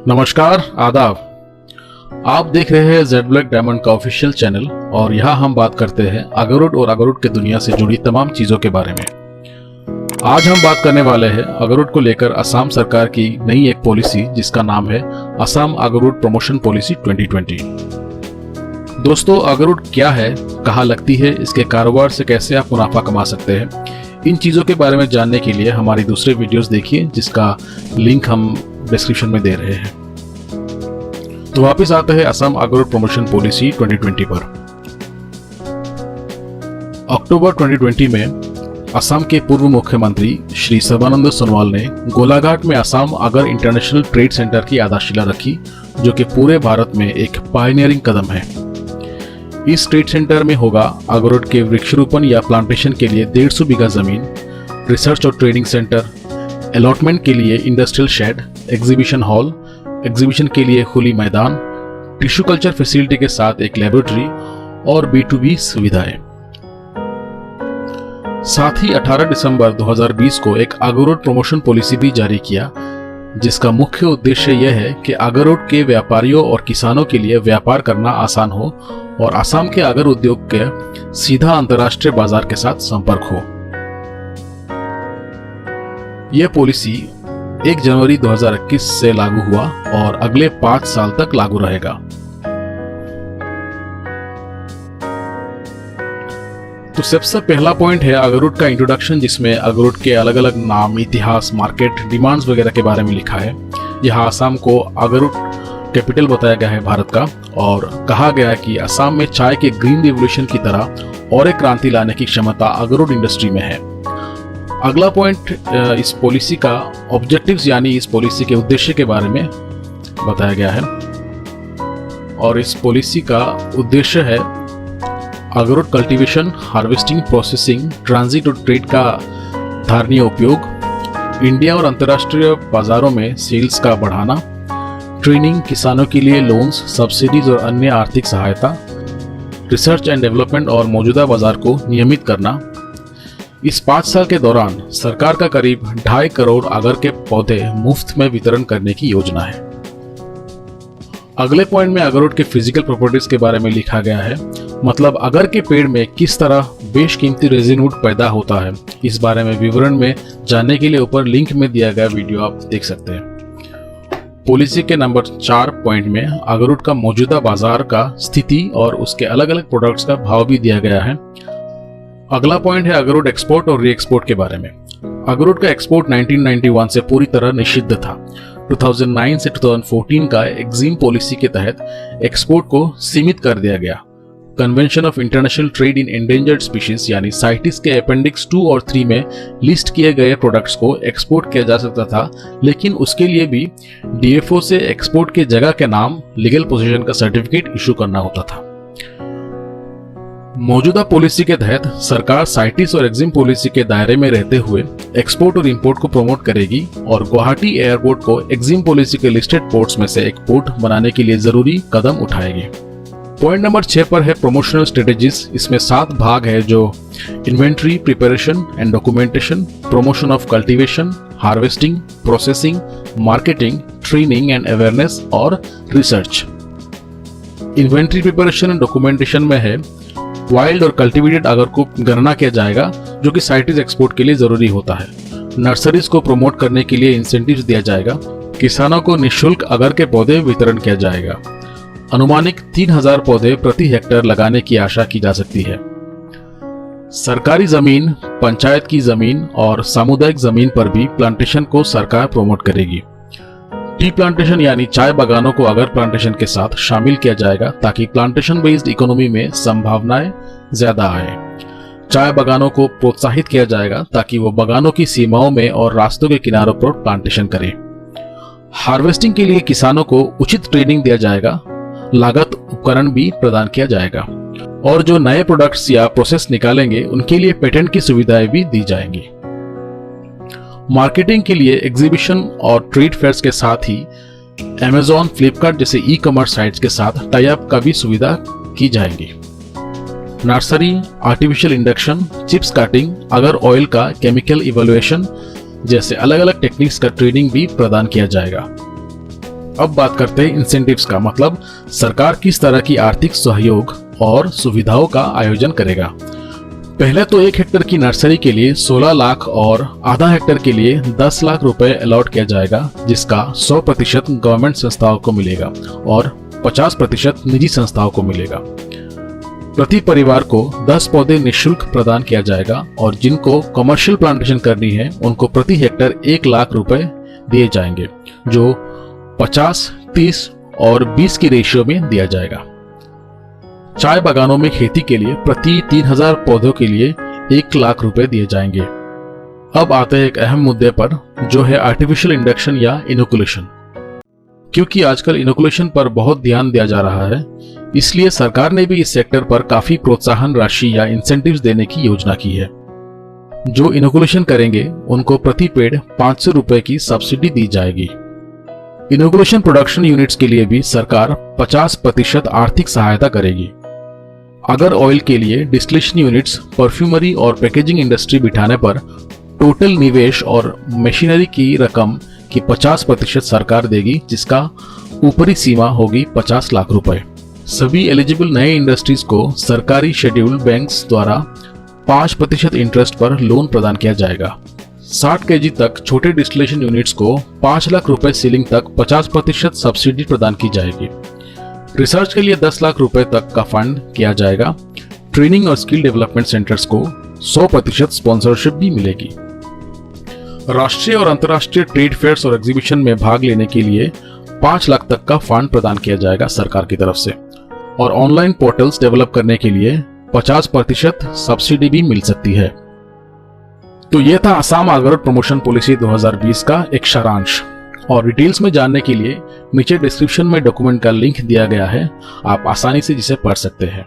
नमस्कार, आदाब। आप देख रहे हैं जेड ब्लैक डायमंड का ऑफिशियल चैनल और यहाँ हम बात करते हैं अगरुड और अगरुड के दुनिया से जुड़ी तमाम चीजों के बारे में। आज हम बात करने वाले हैं अगरुड को लेकर असम सरकार की नई एक पॉलिसी जिसका नाम है असम अगरुड प्रमोशन पॉलिसी 2020। दोस्तों, अगरुड क्या है, कहाँ लगती है, इसके कारोबार से कैसे आप मुनाफा कमा सकते हैं, इन चीजों के बारे में जानने के लिए हमारी दूसरे वीडियोस देखिए जिसका लिंक हम डिस्क्रिप्शन में दे रहे हैं। तो वापस आते हैं असम अगरुड प्रमोशन पॉलिसी 2020 पर। अक्टूबर 2020 में असम के पूर्व मुख्यमंत्री श्री सर्बानंद सोनोवाल ने गोलाघाट में असम अगर इंटरनेशनल ट्रेड सेंटर की आधारशिला रखी, जो कि पूरे भारत में एक पायनियरिंग कदम है। इस ट्रेड सेंटर में होगा अगरुड के वृक्षारोपण या प्लांटेशन के लिए 150 बीघा जमीन, रिसर्च और ट्रेनिंग सेंटर, अलॉटमेंट के लिए industrial shed, exhibition hall, exhibition के लिए खुली मैदान, टिश्यू कल्चर फैसिलिटी के साथ एक लेबोरेटरी और B2B सुविधाएं। साथ ही 18 दिसंबर 2020 को एक अगरुड प्रमोशन पॉलिसी भी जारी किया, जिसका मुख्य उद्देश्य यह है कि अगरुड के व्यापारियों और किसानों के लिए व्यापार करना आसान हो और असम के अगर उद्योग के सीधा अंतर्राष्ट्रीय बाजार के साथ संपर्क हो। यह पॉलिसी 1 जनवरी 2021 से लागू हुआ और अगले 5 साल तक लागू रहेगा। तो सबसे पहला पॉइंट है अगरुड का इंट्रोडक्शन, जिसमें अगरुड के अलग अलग नाम, इतिहास, मार्केट, डिमांड्स वगैरह के बारे में लिखा है। यहाँ असम को अगरुड कैपिटल बताया गया है भारत का और कहा गया है कि असम में चाय के ग्रीन रिवोल्यूशन की तरह और एक क्रांति लाने की क्षमता अगरुड इंडस्ट्री में है। अगला पॉइंट इस पॉलिसी का ऑब्जेक्टिव्स यानी इस पॉलिसी के उद्देश्य के बारे में बताया गया है और इस पॉलिसी का उद्देश्य है अगरुड कल्टीवेशन, हार्वेस्टिंग, प्रोसेसिंग, ट्रांजिट और ट्रेड का धारणीय उपयोग, इंडिया और अंतर्राष्ट्रीय बाजारों में सेल्स का बढ़ाना, ट्रेनिंग, किसानों के लिए लोन्स, सब्सिडीज और अन्य आर्थिक सहायता, रिसर्च एंड डेवलपमेंट और मौजूदा बाजार को नियमित करना। इस 5 साल के दौरान सरकार का करीब 2.5 करोड़ अगर के पौधे मुफ्त में वितरण करने की योजना है। अगले पॉइंट में अगरुड के फिजिकल प्रॉपर्टीज के बारे में लिखा गया है, मतलब अगर के पेड़ में किस तरह बेशकीमती रेजिन वुड पैदा होता है। इस बारे में विवरण में जानने के लिए ऊपर लिंक में दिया गया वीडियो आप देख सकते हैं। पॉलिसी के नंबर 4 पॉइंट में अगरुड का मौजूदा बाजार का स्थिति और उसके अलग अलग प्रोडक्ट्स का भाव भी दिया गया है। अगला पॉइंट है अगरुड एक्सपोर्ट और री एक्सपोर्ट के बारे में। अगरुड का एक्सपोर्ट 1991 से पूरी तरह निषिद्ध था। 2009 से 2014 का एक्जिम पॉलिसी के तहत एक्सपोर्ट को सीमित कर दिया गया। Convention of international trade in endangered species यानी साइटिस के अपेंडिक्स 2 और 3 में लिस्ट किए गए प्रोडक्ट्स को एक्सपोर्ट किया जा सकता था, लेकिन उसके लिए भी DFO से एक्सपोर्ट के जगह के नाम, लीगल पोजीशन का सर्टिफिकेट इशू करना होता था। मौजूदा पॉलिसी के तहत सरकार साइटिस और एक्जिम पॉलिसी के दायरे में रहते हुए एक्सपोर्ट और इंपोर्ट को प्रमोट करेगी और गुवाहाटी एयरपोर्ट को एक्जिम पॉलिसी के लिस्टेड पोर्ट्स में से एक पोर्ट बनाने के लिए जरूरी कदम उठाएगी। पॉइंट नंबर 6 पर है प्रमोशनल स्ट्रेटेजीज। इसमें 7 भाग है, जो inventory, preparation and documentation, promotion of cultivation, harvesting, processing, marketing, training and awareness और research. Inventory, preparation and documentation में है वाइल्ड और कल्टीवेटेड अगर को गणना किया जाएगा, जो कि साइटिस एक्सपोर्ट के लिए जरूरी होता है। नर्सरीज को प्रमोट करने के लिए इंसेंटिव्स दिया जाएगा। किसानों को निःशुल्क अगर के पौधे वितरण किया जाएगा। अनुमानिक 3000 पौधे प्रति हेक्टेयर लगाने की आशा की जा सकती है। सरकारी जमीन, पंचायत की जमीन और सामुदायिक जमीन पर भी प्लांटेशन को सरकार प्रमोट करेगी। टी प्लांटेशन यानी चाय बागानों को अगर प्लांटेशन के साथ शामिल किया जाएगा ताकि प्लांटेशन बेस्ड इकोनॉमी में संभावनाएं ज्यादा आए। चाय बागानों को प्रोत्साहित किया जाएगा ताकि वो बागानों की सीमाओं में और रास्तों के किनारों पर प्लांटेशन करें। हार्वेस्टिंग के लिए किसानों को उचित ट्रेनिंग दिया जाएगा। लागत उपकरण भी प्रदान किया जाएगा और जो नए प्रोडक्ट्स या प्रोसेस निकालेंगे उनके लिए पेटेंट की सुविधाएं भी दी जाएंगी। मार्केटिंग के लिए एग्जीबिशन और ट्रेड फेयर्स के साथ ही Amazon, फ्लिपकार्ट जैसे ई-कॉमर्स साइट्स के साथ टाई अप का भी सुविधा की जाएगी। Nursery, artificial induction, chips cutting, अगर ऑयल का केमिकल इवैल्यूएशन जैसे अलग अलग टेक्निक्स का ट्रेनिंग भी प्रदान किया जाएगा। अब बात करते हैं इंसेंटिव्स का, मतलब सरकार किस तरह की आर्थिक सहयोग और सुविधाओं का आयोजन करेगा। पहले तो 1 हेक्टेयर की नर्सरी के लिए 16 लाख और आधा हेक्टेयर के लिए 10 लाख रुपए अलॉट किया जाएगा, जिसका 100% गवर्नमेंट संस्थाओं को मिलेगा और 50% निजी संस्थाओं को मिलेगा। प्रति परिवार को 10 पौधे निःशुल्क प्रदान किया जाएगा और जिनको कमर्शियल प्लांटेशन करनी है उनको प्रति हेक्टेयर 1 लाख रुपए दिए जाएंगे, जो 50, 30 और 20 की रेशियो में दिया जाएगा। चाय बागानों में खेती के लिए प्रति 3000 पौधों के लिए 1 लाख रुपए दिए जाएंगे। अब आते हैं एक अहम मुद्दे पर, जो है आर्टिफिशियल इंडक्शन या इनोकुलेशन। क्योंकि आजकल इनोकुलेशन पर बहुत ध्यान दिया जा रहा है, इसलिए सरकार ने भी इस सेक्टर पर काफी प्रोत्साहन राशि या इंसेंटिव्स देने की योजना की है। जो इनोकुलेशन करेंगे उनको प्रति पेड़ 500 रुपए की सब्सिडी दी जाएगी। इनोकुलेशन प्रोडक्शन यूनिट्स के लिए भी सरकार 50% आर्थिक सहायता करेगी। अगर ऑयल के लिए डिस्टिलेशन यूनिट्स, परफ्यूमरी और पैकेजिंग इंडस्ट्री बिठाने पर टोटल निवेश और मशीनरी की रकम की 50% सरकार देगी, जिसका ऊपरी सीमा होगी 50 लाख रुपए। सभी एलिजिबल नए इंडस्ट्रीज को सरकारी शेड्यूल्ड बैंक्स द्वारा 5% इंटरेस्ट पर लोन प्रदान किया जाएगा। 60 kg तक छोटे डिस्टिलेशन यूनिट्स को 5 लाख रुपए सीलिंग तक 50% सब्सिडी प्रदान की जाएगी। रिसर्च के लिए 10 लाख रुपए तक का फंड किया जाएगा। ट्रेनिंग और स्किल डेवलपमेंट सेंटर्स को 100% स्पॉन्सरशिप भी मिलेगी। राष्ट्रीय और अंतर्राष्ट्रीय ट्रेड फेयर्स और एग्जीबिशन में भाग लेने के लिए 5 लाख तक का फंड प्रदान किया जाएगा सरकार की तरफ से, और ऑनलाइन पोर्टल्स डेवलप करने के लिए 50% सब्सिडी भी मिल सकती है। तो यह था असम अगरुट प्रमोशन पॉलिसी 2020 का एक सारांश, और डिटेल्स में जानने के लिए नीचे डिस्क्रिप्शन में डॉक्यूमेंट का लिंक दिया गया है, आप आसानी से जिसे पढ़ सकते हैं।